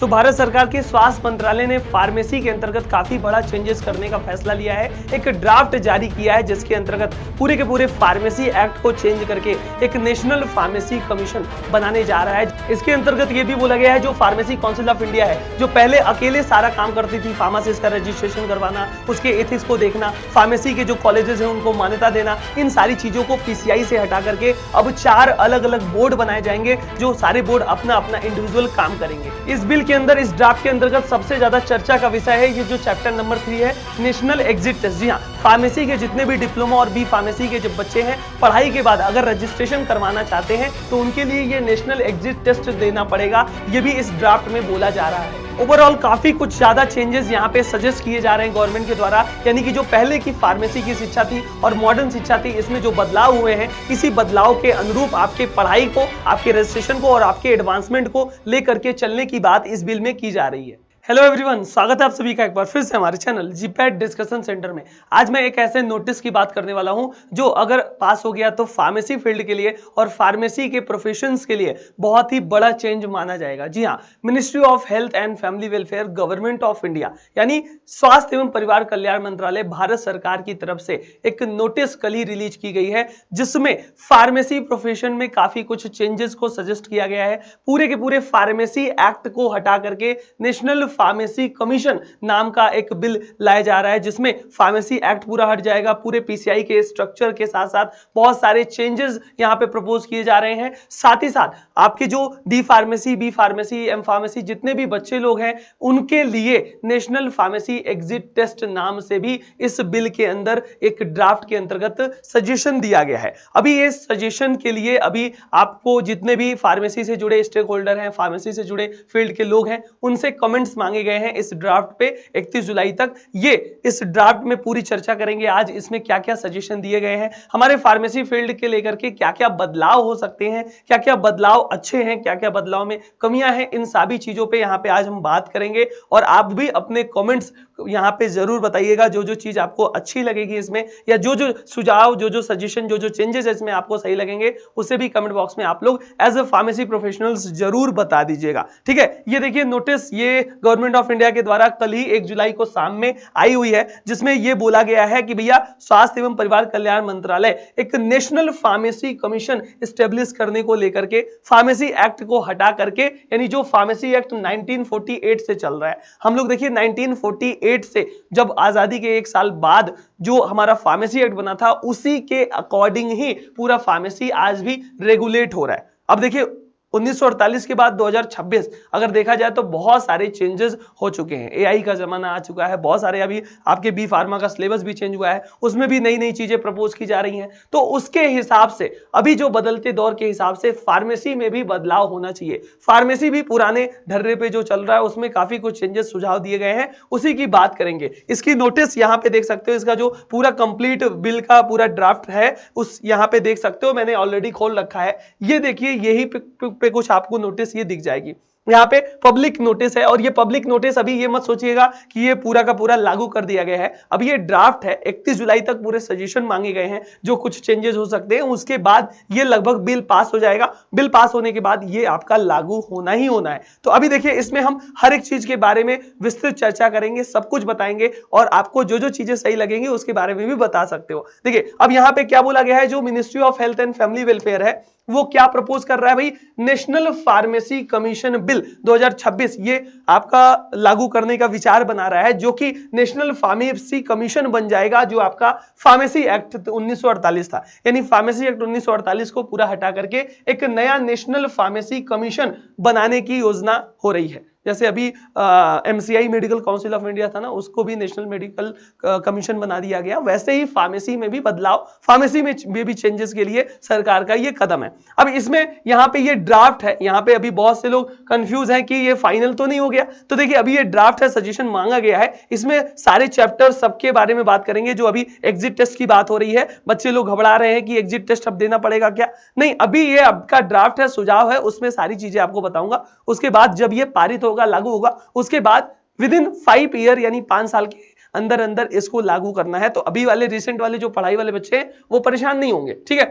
तो भारत सरकार के स्वास्थ्य मंत्रालय ने फार्मेसी के अंतर्गत काफी बड़ा चेंजेस करने का फैसला लिया है। एक ड्राफ्ट जारी किया है जिसके अंतर्गत पूरे के पूरे फार्मेसी एक्ट को चेंज करके एक नेशनल फार्मेसी कमीशन बनाने जा रहा है। इसके अंतर्गत ये भी बोला गया है जो फार्मेसी काउंसिल ऑफ इंडिया है, जो पहले अकेले सारा काम करती थी, फार्मासिस्ट का रजिस्ट्रेशन करवाना, उसके एथिक्स को देखना, फार्मेसी के जो कॉलेजेस हैं उनको मान्यता देना, इन सारी चीजों को पीसीआई से हटा करके अब 4 अलग अलग बोर्ड बनाए जाएंगे, जो सारे बोर्ड अपना अपना इंडिविजुअल काम करेंगे। इस बिल के अंदर, इस ड्राफ्ट के अंतर्गत सबसे ज्यादा चर्चा का विषय है ये जो चैप्टर नंबर 3 है, नेशनल एग्जिट टेस्ट। जी हाँ, फार्मेसी के जितने भी डिप्लोमा और बी फार्मेसी के जो बच्चे हैं, पढ़ाई के बाद अगर रजिस्ट्रेशन करवाना चाहते हैं तो उनके लिए ये नेशनल एग्जिट टेस्ट देना पड़ेगा। ये भी इस ड्राफ्ट में बोला जा रहा है। ओवरऑल काफी कुछ ज्यादा चेंजेस यहाँ पे सजेस्ट किए जा रहे हैं गवर्नमेंट के द्वारा, यानी कि जो पहले की फार्मेसी की शिक्षा थी और मॉडर्न शिक्षा थी, इसमें जो बदलाव हुए हैं, इसी बदलाव के अनुरूप आपके पढ़ाई को, आपके रजिस्ट्रेशन को और आपके एडवांसमेंट को लेकर के चलने की बात इस बिल में की जा रही है। हेलो एवरीवन, स्वागत है आप सभी का एक बार फिर से हमारे चैनल जीपैट डिस्कशन सेंटर में। आज मैं एक ऐसे नोटिस की बात करने वाला हूं जो अगर पास हो गया तो फार्मेसी फील्ड के लिए और फार्मेसी के प्रोफेशंस के लिए बहुत ही बड़ा चेंज माना जाएगा। जी हां, ministry of health and family welfare, government of India यानी स्वास्थ्य एवं परिवार कल्याण मंत्रालय, भारत सरकार की तरफ से एक नोटिस कल ही रिलीज की गई है जिसमें फार्मेसी प्रोफेशन में काफी कुछ चेंजेस को सजेस्ट किया गया है। पूरे के पूरे फार्मेसी एक्ट को हटा करके नेशनल फार्मेसी कमीशन नाम का एक बिल लाया जा रहा है जिसमें फार्मेसी एक्ट पूरा हट जाएगा। पूरे पीसीआई के स्ट्रक्चर के साथ साथ बहुत सारे चेंजेस यहां पे प्रपोज किए जा रहे हैं। साथ ही साथ आपके जो D pharmacy, B pharmacy, M pharmacy जितने भी बच्चे लोग हैं उनके लिए नेशनल फार्मेसी एग्जिट टेस्ट नाम से भी इस बिल के अंदर एक ड्राफ्ट के अंतर्गत सजेशन दिया गया है। अभी ये सजेशन के लिए अभी आपको जितने भी फार्मेसी से जुड़े स्टेक होल्डर हैं, फार्मेसी से जुड़े फील्ड के लोग हैं, उनसे कमेंट्स मांगे गए हैं इस ड्राफ्ट पे 31 जुलाई तक। ये इस ड्राफ्ट में पूरी चर्चा करेंगे आज, इसमें क्या क्या सजेशन दिए गए हैं, हमारे फार्मेसी फील्ड के लेकर के क्या क्या बदलाव हो सकते हैं, क्या क्या बदलाव अच्छे हैं, क्या क्या बदलाव में कमियां हैं, इन सभी चीजों पे यहाँ पे आज हम बात करेंगे। और आप भी अपने कमेंट्स यहाँ पे जरूर बताइएगा जो जो चीज आपको अच्छी लगेगी इसमें, या जो जो सुझाव, जो जो सजेशन, जो जो चेंजेस इसमें आपको सही लगेंगे, उसे भी कमेंट बॉक्स में आप लोग एज अ फार्मेसी प्रोफेशनल्स जरूर बता दीजिएगा। ठीक है, ये देखिए नोटिस, ये गवर्नमेंट ऑफ इंडिया के द्वारा कल ही 1 जुलाई को शाम में आई हुई है जिसमें यह बोला गया है कि भैया स्वास्थ्य एवं परिवार कल्याण मंत्रालय एक नेशनल फार्मेसी कमीशन स्टेब्लिश करने को लेकर के फार्मेसी एक्ट को हटा करके, यानी जो फार्मेसी एक्ट 1948 से चल रहा है, हम लोग देखिए 1948 से जब आजादी के 1 साल बाद जो हमारा फार्मेसी एक्ट बना था उसी के अकॉर्डिंग ही पूरा फार्मेसी आज भी रेगुलेट हो रहा है। अब देखिए 1948 के बाद 2026 अगर देखा जाए तो बहुत सारे चेंजेस हो चुके हैं। एआई का जमाना आ चुका है, बहुत सारे अभी आपके बी फार्मा का सिलेबस भी चेंज हुआ है, उसमें भी नई नई चीजें प्रपोज की जा रही हैं। तो उसके हिसाब से अभी जो बदलते दौर के हिसाब से फार्मेसी में भी बदलाव होना चाहिए। फार्मेसी भी पुराने ढर्रे पे जो चल रहा है उसमें काफी कुछ चेंजेस सुझाव दिए गए हैं, उसी की बात करेंगे। इसकी नोटिस यहाँ पे देख सकते हो, इसका जो पूरा कंप्लीट बिल का पूरा ड्राफ्ट है उस यहाँ पे देख सकते हो, मैंने ऑलरेडी खोल रखा है। ये देखिए यही पे कुछ आपको नोटिस ये दिख जाएगी। यहाँ पे पब्लिक नोटिस है और ये पब्लिक नोटिस अभी ये मत सोचिएगा कि ये पूरा का पूरा लागू कर दिया गया है। अब ये ड्राफ्ट है, 31 जुलाई तक पूरे सजेशन मांगे गए हैं जो कुछ चेंजेस हो सकते हैं, उसके बाद ये लगभग बिल पास हो जाएगा। बिल पास होने के बाद ये आपका लागू होना ही होना है। तो अभी देखिए इसमें हम हर एक चीज के बारे में विस्तृत चर्चा करेंगे, सब कुछ बताएंगे और आपको जो जो चीजें सही लगेंगी उसके बारे में भी बता सकते हो। देखिए अब यहाँ पे क्या बोला गया है, जो ministry of health and family welfare है वो क्या प्रपोज कर रहा है भाई, नेशनल फार्मेसी कमीशन बिल 2026 ये आपका लागू करने का विचार बना रहा है, जो कि नेशनल फार्मेसी कमीशन बन जाएगा, जो आपका फार्मेसी एक्ट 1948 था। यानी फार्मेसी एक्ट 1948 को पूरा हटा करके एक नया नेशनल फार्मेसी कमीशन बनाने की योजना हो रही है। जैसे अभी MCI medical council of India था ना, उसको भी नेशनल मेडिकल कमीशन बना दिया गया। वैसे ही फार्मेसी में भी बदलाव, फार्मेसी में भी चेंजेस के लिए सरकार का ये कदम है। अब इसमें यहाँ पे ये ड्राफ्ट है, यहाँ पे अभी बहुत से लोग कंफ्यूज हैं कि ये फाइनल तो नहीं हो गया। तो देखिए अभी ये ड्राफ्ट है, सजेशन मांगा गया है, इसमें सारे चैप्टर सबके बारे में बात करेंगे। जो अभी एग्जिट टेस्ट की बात हो रही है, बच्चे लोग घबरा रहे हैं कि एग्जिट टेस्ट अब देना पड़ेगा क्या, नहीं, अभी ये आपका ड्राफ्ट है, सुझाव है, उसमें सारी चीजें आपको बताऊंगा। उसके बाद जब ये पारित होगा, लागू होगा, उसके बाद विद इन 5 ईयर यानी 5 साल के अंदर अंदर इसको लागू करना है। तो अभी वाले रिसेंट वाले जो पढ़ाई वाले बच्चे हैं वो परेशान नहीं होंगे। ठीक है,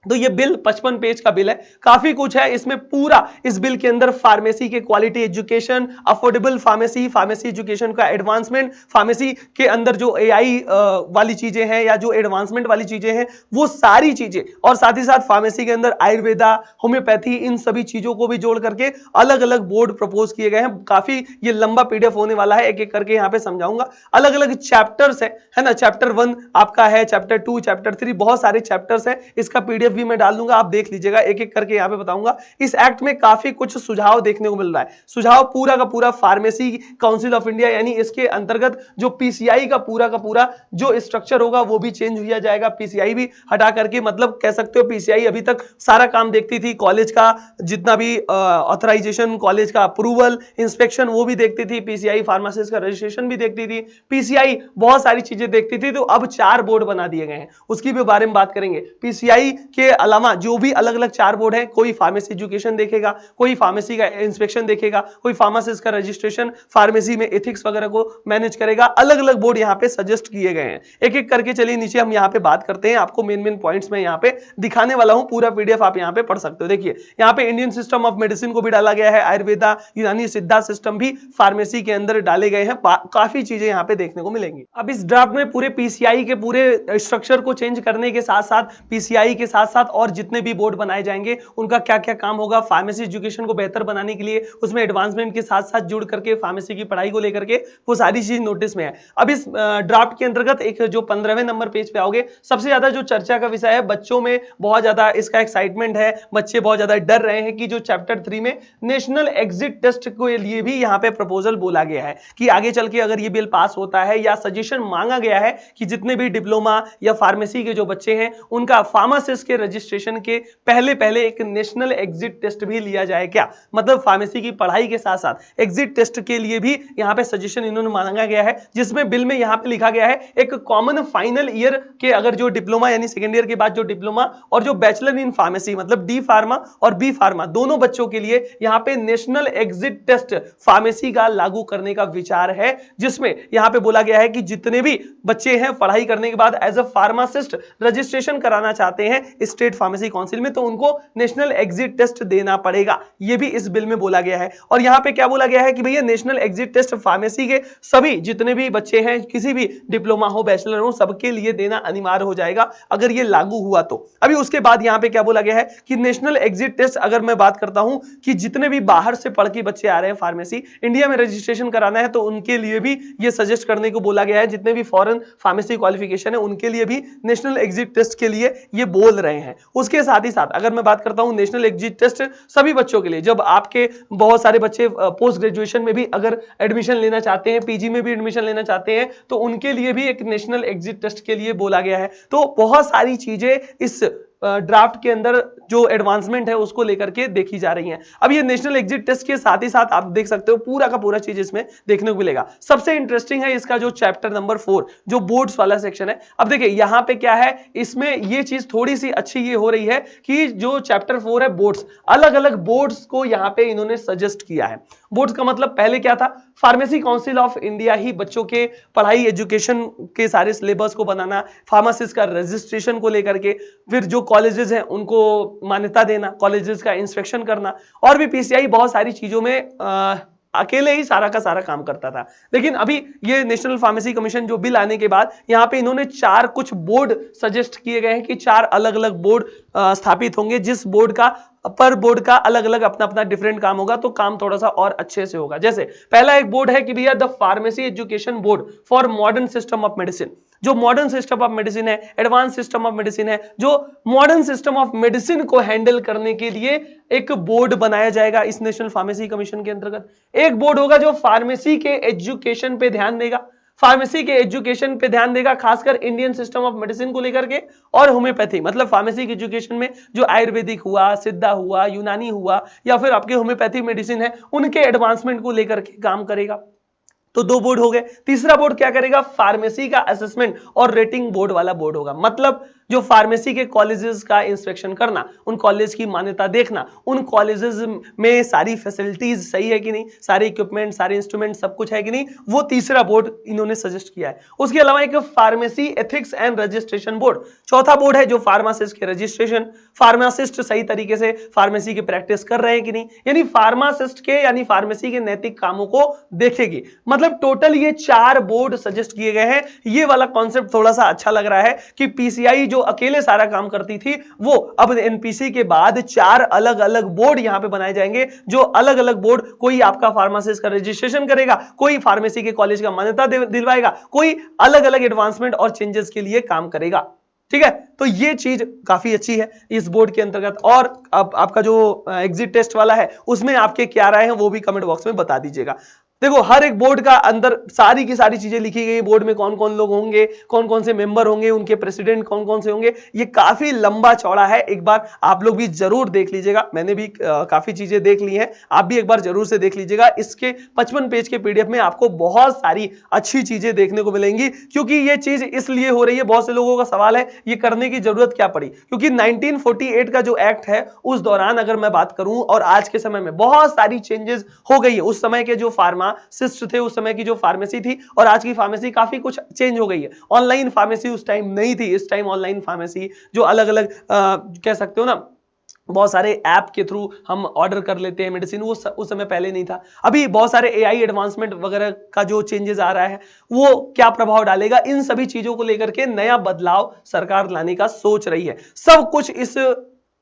तो ये बिल 55 पेज का बिल है, काफी कुछ है इसमें। पूरा इस बिल के अंदर फार्मेसी के quality education, affordable pharmacy, pharmacy education का एडवांसमेंट, फार्मेसी के अंदर जो एआई वाली चीजें हैं या जो एडवांसमेंट वाली चीजें हैं वो सारी चीजें, और साथ ही साथ फार्मेसी के अंदर आयुर्वेदा, होम्योपैथी, इन सभी चीजों को भी जोड़ करके अलग अलग बोर्ड प्रपोज किए गए हैं। काफी ये लंबा पीडीएफ होने वाला है, एक एक करके यहां पे समझाऊंगा। अलग अलग चैप्टर्स है ना, चैप्टर 1 आपका है, चैप्टर 2, चैप्टर 3, बहुत सारे चैप्टर्स है। इसका पीडीएफ भी मैं डाल दूंगा, आप देख लीजिएगा, एक एक करके यहां पे बताऊंगा। इस एक्ट में काफी कुछ सुझाव देखने को मिल रहा है। सुझाव पूरा का पूरा फार्मेसी काउंसिल ऑफ इंडिया यानी इसके अंतर्गत जो पीसीआई का पूरा जो स्ट्रक्चर होगा वो भी चेंज किया जाएगा। पीसीआई भी हटा करके, मतलब कह सकते हो पीसीआई अभी तक सारा काम देखती थी, कॉलेज का जितना भी ऑथराइजेशन, कॉलेज का अप्रूवल, इंस्पेक्शन वो भी देखती थी। पीसीआई फार्मासिस्ट का रजिस्ट्रेशन भी देखती थी। पीसीआई बहुत सारी चीजें देखती थी। तो अब 4 बोर्ड बना दिए गए हैं, उसकी भी बारे में बात करेंगे। पीसीआई के अलावा जो भी अलग अलग 4 बोर्ड हैं, कोई फार्मेसी एजुकेशन देखेगा, कोई फार्मेसी का इंस्पेक्शन देखेगा, कोई फार्मासिस्ट का रजिस्ट्रेशन, फार्मेसी में एथिक्स वगैरह को मैनेज करेगा। अलग अलग बोर्ड यहां पे सजेस्ट किए गए हैं। एक एक करके चलिए नीचे हम यहां पे बात करते हैं। आपको मेन पॉइंट्स में यहां पे दिखाने वाला हूं, पूरा पीडीएफ आप यहां पे पढ़ सकते हो। देखिए यहां पे इंडियन सिस्टम ऑफ मेडिसिन को भी डाला गया है, आयुर्वेदा, यूनानी सिद्धा सिस्टम भी फार्मेसी के अंदर डाले गए हैं। काफी चीजें यहां पे देखने को मिलेंगी। अब इस ड्राफ्ट में पूरे पीसीआई के पूरे स्ट्रक्चर को चेंज करने के साथ साथ पीसीआई के साथ साथ और जितने भी बोर्ड बनाए जाएंगे उनका क्या क्या काम होगा, फार्मेसी एजुकेशन को बेहतर बनाने के लिए, उसमें एडवांसमेंट के साथ साथ जुड़ करके फार्मेसी की पढ़ाई को लेकर के वो सारी चीज नोटिस में है। अब इस ड्राफ्ट के अंतर्गत एक जो 15वें नंबर पेज पे आओगे, सबसे ज्यादा जो चर्चा का विषय है, बच्चों में बहुत ज्यादा इसका एक्साइटमेंट है, बच्चे बहुत ज्यादा डर रहे हैं कि जो चैप्टर 3 में नेशनल एग्जिट टेस्ट के लिए भी यहां पे प्रपोजल बोला गया है कि आगे चल के अगर ये बिल पास होता है या सजेशन मांगा गया है कि जितने भी डिप्लोमा या फार्मेसी के जो बच्चे हैं उनका फार्मासिस्ट के रजिस्ट्रेशन के पहले एक नेशनल एग्जिट टेस्ट भी लिया जाए क्या। मतलब फार्मेसी की पढ़ाई के साथ साथ एग्जिट टेस्ट के लिए भी यहां पे सजेशन इन्होंने मांगा गया है, जिसमें बिल में यहां पे लिखा गया है एक कॉमन फाइनल ईयर के अगर जो डिप्लोमा यानी सेकेंड ईयर के बाद जो डिप्लोमा और जो बैचलर इन फार्मेसी मतलब डी फार्मा और बी फार्मा दोनों बच्चों के लिए यहां पे नेशनल एग्जिट टेस्ट फार्मेसी का लागू करने का विचार है, जिसमें यहां पे बोला गया है कि जितने भी बच्चे हैं पढ़ाई करने के बाद एज अ फार्मासिस्ट रजिस्ट्रेशन कराना चाहते हैं स्टेट फार्मेसी काउंसिल में, तो उनको नेशनल एग्जिट टेस्ट देना पड़ेगा। यह भी इस बिल में बोला गया है। और यहां पे क्या बोला गया है कि भैया नेशनल एग्जिट टेस्ट फार्मेसी के सभी जितने भी बच्चे हैं, किसी भी डिप्लोमा हो, बैचलर हो, सबके लिए देना अनिवार्य हो जाएगा अगर ये लागू हुआ तो। अभी उसके बाद यहां पे क्या बोला गया है कि नेशनल एग्जिट टेस्ट, अगर मैं बात करता हूं कि जितने भी बाहर से पढ़ के बच्चे आ रहे हैं फार्मेसी, इंडिया में रजिस्ट्रेशन कराना है, तो उनके लिए भी ये सजेस्ट करने को बोला गया है। जितने भी फॉरेन फार्मेसी क्वालिफिकेशन है उनके लिए भी नेशनल एग्जिट टेस्ट के लिए ये बोल रहे हैं। उसके साथ ही साथ अगर मैं बात करता हूं नेशनल एग्जिट टेस्ट सभी बच्चों के लिए, जब आपके बहुत सारे बच्चे पोस्ट ग्रेजुएशन में भी अगर एडमिशन लेना चाहते हैं, पीजी में भी एडमिशन लेना चाहते हैं, तो उनके लिए भी एक नेशनल एग्जिट टेस्ट के लिए बोला गया है। तो बहुत सारी चीजें इस ड्राफ्ट के अंदर जो एडवांसमेंट है उसको लेकर के देखी जा रही हैं। अब ये नेशनल एग्जिट टेस्ट के साथ ही साथ आप देख सकते हो पूरा का पूरा चीज इसमें देखने को मिलेगा। सबसे इंटरेस्टिंग है इसका जो चैप्टर नंबर 4 जो बोर्ड्स वाला सेक्शन है। अब देखिए यहां पे क्या है, इसमें ये चीज थोड़ी सी अच्छी ये हो रही है कि जो चैप्टर 4 है बोर्ड्स, अलग अलग बोर्ड्स को यहां पे इन्होंने सजेस्ट किया है। बोर्ड्स का मतलब पहले क्या था, फार्मेसी काउंसिल ऑफ इंडिया ही बच्चों के पढ़ाई एजुकेशन के सारे सिलेबस को बनाना, फार्मासिस्ट का रजिस्ट्रेशन को लेकर के, फिर जो कॉलेजेस हैं उनको मान्यता देना, कॉलेजेस का इंस्पेक्शन करना, और भी पीसीआई बहुत सारी चीजों में अकेले ही सारा का सारा काम करता था। लेकिन अभी ये नेशनल फार्मेसी कमीशन जो बिल आने के बाद यहां पे इन्होंने 4 कुछ बोर्ड सजेस्ट किए गए हैं कि 4 अलग अलग बोर्ड स्थापित होंगे, जिस बोर्ड का पर बोर्ड का अलग अलग अपना अपना डिफरेंट काम होगा, तो काम थोड़ा सा और अच्छे से होगा। जैसे पहला एक बोर्ड है कि भैया the pharmacy education board for modern system of medicine. जो मॉडर्न सिस्टम ऑफ मेडिसिन है, एडवांस सिस्टम ऑफ मेडिसिन है, जो मॉडर्न सिस्टम ऑफ मेडिसिन को हैंडल करने के लिए एक बोर्ड बनाया जाएगा इस नेशनल फार्मेसी कमीशन के अंतर्गत। एक बोर्ड होगा जो फार्मेसी के एजुकेशन पे ध्यान देगा, फार्मेसी के एजुकेशन पे ध्यान देगा, खासकर इंडियन सिस्टम ऑफ मेडिसिन को लेकर के, और होम्योपैथी मतलब फार्मेसी के एजुकेशन में जो आयुर्वेदिक हुआ, सिद्धा हुआ, यूनानी हुआ, या फिर आपके होम्योपैथी मेडिसिन है, उनके एडवांसमेंट को लेकर के काम करेगा। तो 2 बोर्ड हो गए। तीसरा बोर्ड क्या करेगा, फार्मेसी का असेसमेंट और रेटिंग बोर्ड वाला बोर्ड होगा। मतलब जो फार्मेसी के कॉलेजेस का इंस्पेक्शन करना, उन कॉलेज की मान्यता देखना, उन कॉलेजेस में सारी फैसिलिटीज सही है कि नहीं, सारे इक्विपमेंट, सारे इंस्ट्रूमेंट सब कुछ है कि नहीं, वो तीसरा बोर्ड इन्होंने सजेस्ट किया है। उसके अलावा एक pharmacy ethics and registration board, चौथा बोर्ड है जो फार्मासिस्ट के रजिस्ट्रेशन, फार्मासिस्ट सही तरीके से फार्मेसी की प्रैक्टिस कर रहे हैं कि नहीं, यानी फार्मासिस्ट के यानी फार्मेसी के नैतिक कामों को देखेगी। मतलब टोटल ये 4 बोर्ड सजेस्ट किए गए हैं। ये वाला कॉन्सेप्ट थोड़ा सा अच्छा लग रहा है कि पीसीआई जो अकेले सारा काम करती थी, वो अब एनपीसी के बाद 4 अलग अलग बोर्ड यहां पे बनाए जाएंगे, जो अलग अलग बोर्ड, कोई आपका फार्मासिस्ट का रजिस्ट्रेशन करेगा, कोई फार्मेसी के कॉलेज का मान्यता दिलवाएगा, कोई अलग अलग एडवांसमेंट और चेंजेस के लिए काम करेगा। ठीक है, तो ये चीज काफी अच्छी है इस बोर्ड के अंतर्गत। और अब आपका जो एग्जिट टेस्ट वाला है उसमें आपके क्या राय है वो भी कमेंट बॉक्स में बता दीजिएगा। देखो, हर एक बोर्ड का अंदर सारी की सारी चीजें लिखी गई, बोर्ड में कौन कौन लोग होंगे, कौन कौन से मेंबर होंगे, उनके प्रेसिडेंट कौन कौन से होंगे, ये काफी लंबा चौड़ा है। एक बार आप लोग भी जरूर देख लीजिएगा, मैंने भी काफी चीजें देख ली हैं, आप भी एक बार जरूर से देख लीजिएगा। इसके 55 पेज के पीडीएफ में आपको बहुत सारी अच्छी चीजें देखने को मिलेंगी, क्योंकि ये चीज इसलिए हो रही है, बहुत से लोगों का सवाल है ये करने की जरूरत क्या पड़ी, क्योंकि 1948 का जो एक्ट है उस दौरान अगर मैं बात करूं और आज के समय में बहुत सारी चेंजेस हो गई है। उस समय के जो फार्मासिस्ट थे, उस समय की जो फार्मेसी थी और आज की फार्मेसी काफी कुछ चेंज हो गई है। ऑनलाइन फार्मेसी उस टाइम नहीं थी, इस टाइम ऑनलाइन फार्मेसी जो अलग अलग कह सकते हो ना, बहुत सारे ऐप के थ्रू हम ऑर्डर कर लेते हैं मेडिसिन, वो उस समय पहले नहीं था। अभी बहुत सारे एआई एडवांसमेंट वगैरह का जो चेंजेस आ रहा है वो क्या प्रभाव डालेगा, इन सभी चीजों को लेकर के नया बदलाव सरकार लाने का सोच रही है। सब कुछ इस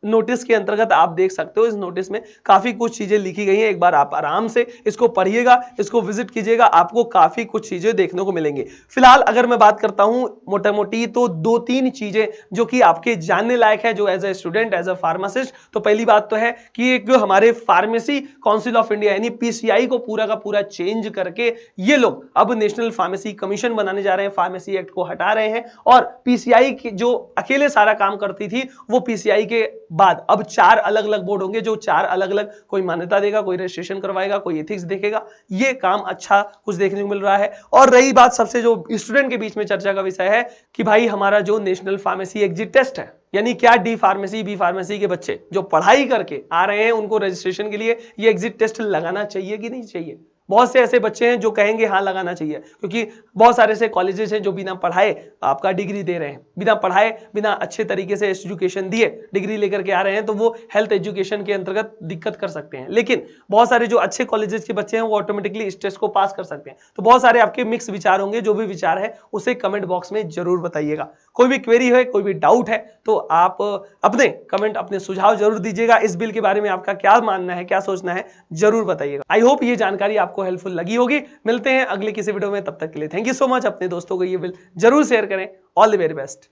नोटिस के अंतर्गत आप देख सकते हो। इस नोटिस में काफी कुछ चीजें लिखी गई हैं, एक बार आप आराम से इसको पढ़िएगा, इसको विजिट कीजिएगा, आपको काफी कुछ चीजें देखने को मिलेंगी। फिलहाल अगर मैं बात करता हूं मोटा मोटी तो 2-3 चीजें जो कि आपके जानने लायक है, जो as a student, as a pharmacist. तो पहली बात तो है कि एक हमारे फार्मेसी काउंसिल ऑफ इंडिया यानी पीसीआई को पूरा का पूरा चेंज करके ये लोग अब नेशनल फार्मेसी कमीशन बनाने जा रहे हैं, फार्मेसी एक्ट को हटा रहे हैं और पीसीआई की जो अकेले सारा काम करती थी वो पीसीआई के बाद अब 4 अलग अलग बोर्ड होंगे, जो 4 अलग अलग, कोई मान्यता देगा, कोई रजिस्ट्रेशन करवाएगा, कोई एथिक्स देखेगा। ये काम अच्छा कुछ देखने को मिल रहा है। और रही बात सबसे जो स्टूडेंट के बीच में चर्चा का विषय है कि भाई हमारा जो नेशनल फार्मेसी एग्जिट टेस्ट है, यानी क्या डी फार्मेसी, बी फार्मेसी के बच्चे जो पढ़ाई करके आ रहे हैं उनको रजिस्ट्रेशन के लिए ये एग्जिट टेस्ट लगाना चाहिए कि नहीं चाहिए। बहुत से ऐसे बच्चे हैं जो कहेंगे हाँ लगाना चाहिए, क्योंकि बहुत सारे ऐसे कॉलेजेस हैं जो बिना पढ़ाए आपका डिग्री दे रहे हैं, बिना पढ़ाए, बिना अच्छे तरीके से एजुकेशन दिए डिग्री लेकर के आ रहे हैं, तो वो हेल्थ एजुकेशन के अंतर्गत दिक्कत कर सकते हैं। लेकिन बहुत सारे जो अच्छे कॉलेजेस के बच्चे हैं वो ऑटोमेटिकली इस टेस्ट को पास कर सकते हैं। तो बहुत सारे आपके मिक्स विचार होंगे, जो भी विचार है उसे कमेंट बॉक्स में जरूर बताइएगा। कोई भी क्वेरी है, कोई भी डाउट है तो आप अपने कमेंट, अपने सुझाव जरूर दीजिएगा। इस बिल के बारे में आपका क्या मानना है, क्या सोचना है, जरूर बताइएगा। आई होप ये जानकारी आपको हेल्पफुल लगी होगी। मिलते हैं अगले किसी वीडियो में, तब तक के लिए थैंक यू सो मच। अपने दोस्तों को ये बिल जरूर शेयर करें। All the very best.